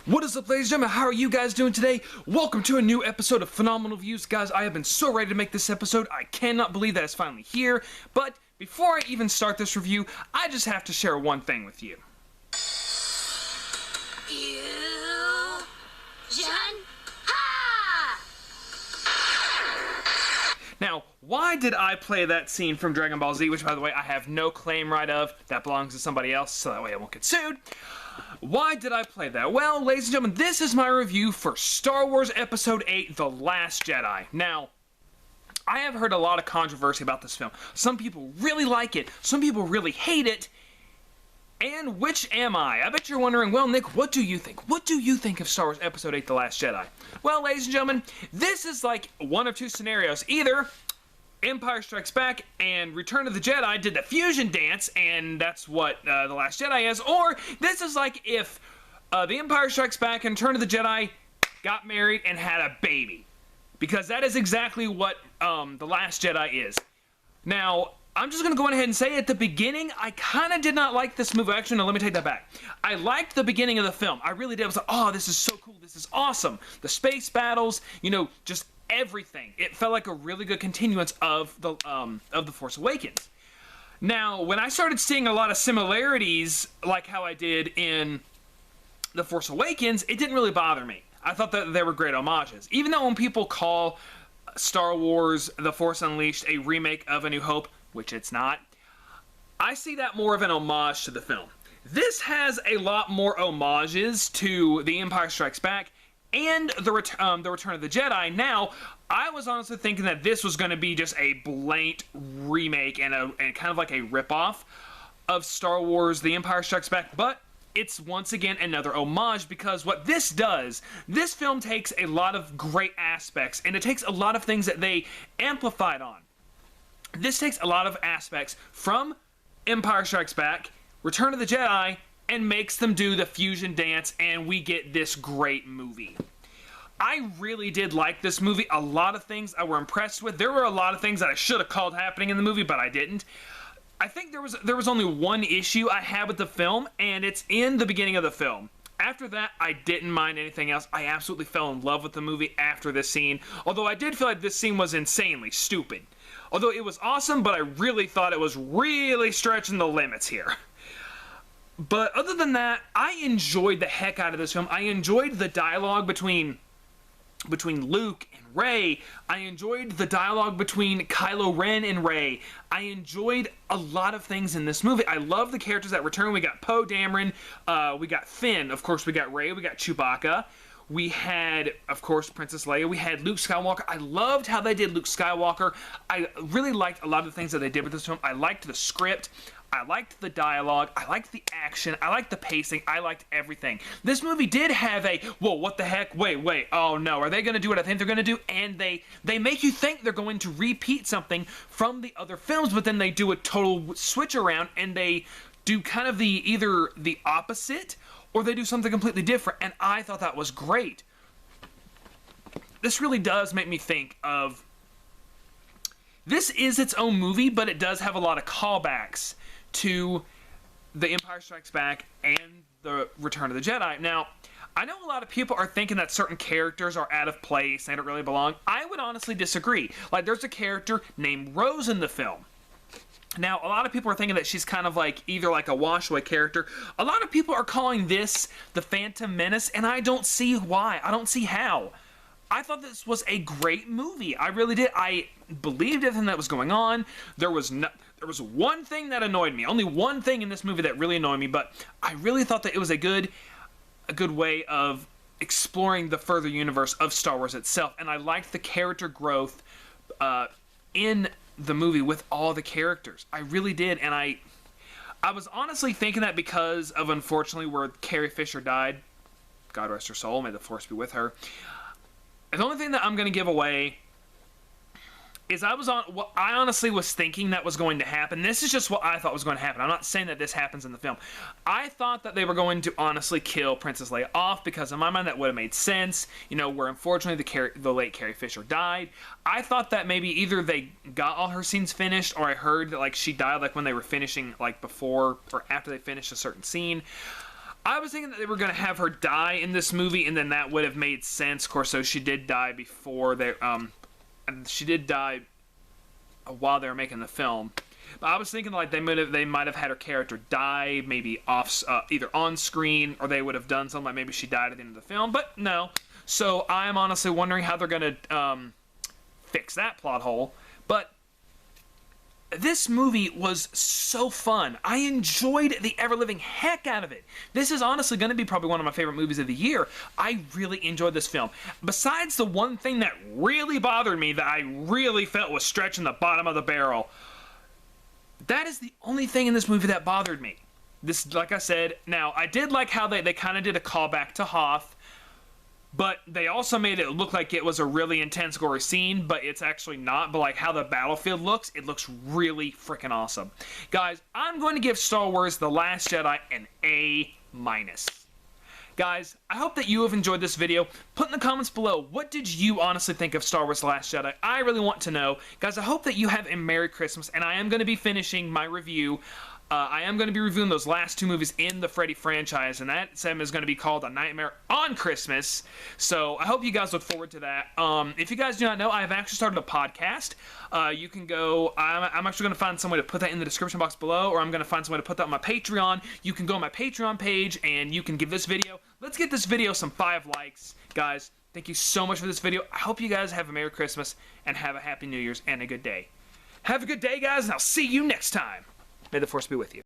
What is up, ladies and gentlemen? How are you guys doing today? Welcome to a new episode of Phenomenal Views. Guys, I have been so ready to make this episode. I cannot believe that it's finally here. But before I even start this review, I just have to share one thing with you. Now, why did I play that scene from Dragon Ball Z, which, by the way, I have no claim right of. That belongs to somebody else, so that way I won't get sued. Why did I play that? Well, ladies and gentlemen, this is my review for Star Wars Episode 8, The Last Jedi. Now, I have heard a lot of controversy about this film. Some people really like it, some people really hate it, and which am I? I bet you're wondering, well, Nick, what do you think? What do you think of Star Wars Episode 8, The Last Jedi? Well, ladies and gentlemen, this is like one of two scenarios. Either Empire Strikes Back and Return of the Jedi did the fusion dance, and that's what The Last Jedi is, or this is like if The Empire Strikes Back and Return of the Jedi got married and had a baby. Because that is exactly what The Last Jedi is. Now, I'm just going to go ahead and say at the beginning, I kind of did not like this movie. Actually, no, let me take that back. I liked the beginning of the film. I really did. I was like, oh, this is so cool. This is awesome. The space battles, you know, just everything. It felt like a really good continuance of the Force Awakens. Now, when I started seeing a lot of similarities, like how I did in The Force Awakens, it didn't really bother me. I thought that they were great homages. Even though when people call Star Wars The Force Unleashed a remake of A New Hope, which it's not, I see that more of an homage to the film. This has a lot more homages to The Empire Strikes Back and the Return of the Jedi. Now, I was honestly thinking that this was going to be just a blatant remake and kind of like a ripoff of Star Wars The Empire Strikes Back, but it's once again another homage, because what this does, this film takes a lot of great aspects, and it takes a lot of things that they amplified on. This takes a lot of aspects from Empire Strikes Back, Return of the Jedi, and makes them do the fusion dance, and we get this great movie. I really did like this movie. A lot of things I were impressed with. There were a lot of things that I should have called happening in the movie, but I didn't. I think there was only one issue I had with the film, and it's in the beginning of the film. After that, I didn't mind anything else. I absolutely fell in love with the movie after this scene, although I did feel like this scene was insanely stupid. Although it was awesome, but I really thought it was really stretching the limits here. But other than that, I enjoyed the heck out of this film. I enjoyed the dialogue between Luke and Rey. I enjoyed the dialogue between Kylo Ren and Rey. I enjoyed a lot of things in this movie. I love the characters that return. We got Poe Dameron, we got Finn, of course we got Rey, we got Chewbacca. We had, of course, Princess Leia. We had Luke Skywalker. I loved how they did Luke Skywalker. I really liked a lot of the things that they did with this film. I liked the script. I liked the dialogue. I liked the action. I liked the pacing. I liked everything. This movie did have a, whoa, what the heck? Wait. Oh, no. Are they going to do what I think they're going to do? And they make you think they're going to repeat something from the other films, but then they do a total switch around, and they do kind of either the opposite, or they do something completely different, and I thought that was great. This really does make me think of, this is its own movie, but it does have a lot of callbacks to The Empire Strikes Back and The Return of the Jedi. Now, I know a lot of people are thinking that certain characters are out of place, they don't really belong. I would honestly disagree. Like, there's a character named Rose in the film. Now, a lot of people are thinking that she's kind of like either like a washaway character. A lot of people are calling this the Phantom Menace, and I don't see why. I don't see how. I thought this was a great movie. I really did. I believed everything that was going on. There was one thing that annoyed me. Only one thing in this movie that really annoyed me, but I really thought that it was a good way of exploring the further universe of Star Wars itself, and I liked the character growth in the movie with all the characters. I really did, and I was honestly thinking that because of, unfortunately, where Carrie Fisher died, God rest her soul, may the Force be with her. The only thing that I'm going to give away is what I honestly was thinking that was going to happen. This is just what I thought was going to happen. I'm not saying that this happens in the film. I thought that they were going to honestly kill Princess Leia off, because in my mind that would have made sense. You know, where unfortunately the late Carrie Fisher died. I thought that maybe either they got all her scenes finished, or I heard that like she died like when they were finishing, like before or after they finished a certain scene. I was thinking that they were going to have her die in this movie, and then that would have made sense. Of course, so she did die before they, she did die while they were making the film. But I was thinking like they might have had her character die, maybe off, either on screen, or they would have done something like maybe she died at the end of the film. But no. So I'm honestly wondering how they're going to fix that plot hole. But this movie was so fun. I enjoyed the ever-living heck out of it. This is honestly going to be probably one of my favorite movies of the year. I really enjoyed this film. Besides the one thing that really bothered me, that I really felt was stretching the bottom of the barrel, that is the only thing in this movie that bothered me. This, like I said, now, I did like how they kind of did a callback to Hoth, but they also made it look like it was a really intense, gory scene, but it's actually not. But like how the battlefield looks, it looks really freaking awesome. Guys, I'm going to give Star Wars The Last Jedi an A-. Guys, I hope that you have enjoyed this video. Put in the comments below, what did you honestly think of Star Wars The Last Jedi? I really want to know. Guys, I hope that you have a Merry Christmas, and I am going to be finishing my review. I am going to be reviewing those last two movies in the Freddy franchise, and that segment is going to be called A Nightmare on Christmas. So I hope you guys look forward to that. If you guys do not know, I have actually started a podcast. You can go, I'm actually going to find some way to put that in the description box below, or I'm going to find some way to put that on my Patreon. You can go on my Patreon page, and you can give this video, let's get this video some 5 likes. Guys, thank you so much for this video. I hope you guys have a Merry Christmas, and have a Happy New Year's, and a good day. Have a good day, guys, and I'll see you next time. May the Force be with you.